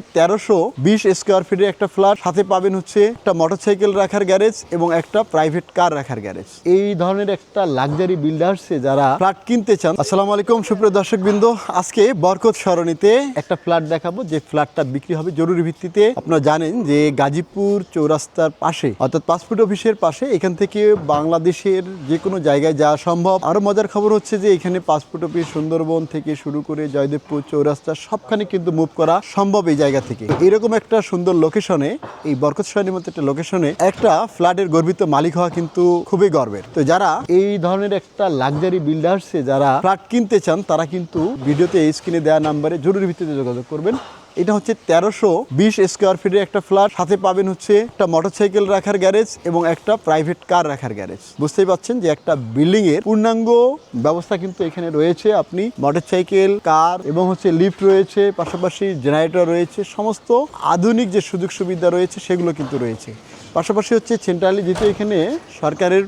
1320 square ফিটের একটা flat, সাথে পাবেন হচ্ছে একটা মোটরসাইকেল রাখার গ্যারেজ এবং একটা প্রাইভেট কার রাখার গ্যারেজ। এই ধরনের একটা লাক্সারি বিল্ডার্সে যারা ফ্ল্যাট কিনতে চান, আসসালামু আলাইকুম সুপ্রিয় দর্শকবৃন্দ, আজকে বরকত সরণিতে একটা ফ্ল্যাট দেখাবো যে ফ্ল্যাটটা বিক্রি হবে জরুরি ভিত্তিতে। আপনারা জানেন যে গাজীপুর চৌরাস্তার পাশে অর্থাৎ পাসপোর্ট অফিসের পাশে, এখান থেকে বাংলাদেশের যে কোনো জায়গায় যাওয়া সম্ভব। আরো মজার খবর হচ্ছে যে এখানে পাসপোর্ট অফিস, সুন্দরবন থেকে শুরু করে জয়দেবপুর চৌরাস্তা সবখানে কিন্তু মুভ করা সম্ভব এই জায়গা থেকে। এরকম একটা সুন্দর লোকেশনে, এই বরকত সরণির মতো একটা লোকেশনে একটা ফ্ল্যাটের গর্বিত মালিক হওয়া কিন্তু খুবই গর্বের। তো যারা এই ধরনের একটা লাক্সারি বিল্ডার্সে যারা ফ্ল্যাট কিনতে চান, তারা কিন্তু ভিডিওতে এই স্ক্রিনে দেওয়া নাম্বারে জরুরি ভিত্তিতে যোগাযোগ করবেন। এটা হচ্ছে 1320 স্কোয়ার ফিটের একটা ফ্ল্যাট, সাথে পাবেন হচ্ছে একটা মোটরসাইকেল রাখার গ্যারেজ এবং একটা প্রাইভেট কার রাখার গ্যারেজ। বুঝতেই পাচ্ছেন যে একটা বিল্ডিং এর পূর্ণাঙ্গ ব্যবস্থা কিন্তু এখানে রয়েছে। আপনি মোটরসাইকেল, কার এবং হচ্ছে লিফট রয়েছে, পাশাপাশি জেনারেটর রয়েছে, সমস্ত আধুনিক যে সুযোগ সুবিধা রয়েছে সেগুলো কিন্তু রয়েছে। পাশাপাশি হচ্ছে সেন্ট্রালি, যেহেতু এখানে সরকারের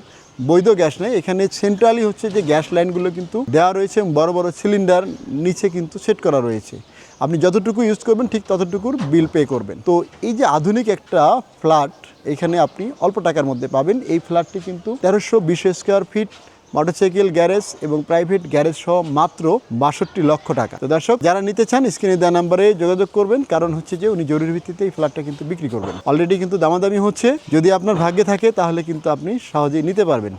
বৈধ গ্যাস নেই, এখানে সেন্ট্রালি হচ্ছে যে গ্যাস লাইনগুলো কিন্তু দেওয়া রয়েছে এবং বড় বড় সিলিন্ডার নিচে কিন্তু সেট করা রয়েছে। আপনি যতটুকু ইউজ করবেন ঠিক ততটুকুর বিল পে করবেন। তো এই যে আধুনিক একটা ফ্ল্যাট এখানে আপনি অল্প টাকার মধ্যে পাবেন। এই ফ্ল্যাটটি কিন্তু 1320 স্কোয়ার ফিট, মোটরসাইকেল গ্যারেজ এবং প্রাইভেট গ্যারেজ সহ মাত্র 62 লক্ষ টাকা। তো দর্শক, যারা নিতে চান স্ক্রিনে দেওয়া নাম্বারে যোগাযোগ করবেন, কারণ হচ্ছে যে উনি জরুরি ভিত্তিতে এই ফ্ল্যাটটা কিন্তু বিক্রি করবেন। অলরেডি কিন্তু দামাদামি হচ্ছে, যদি আপনার ভাগ্যে থাকে তাহলে কিন্তু আপনি সহজেই নিতে পারবেন।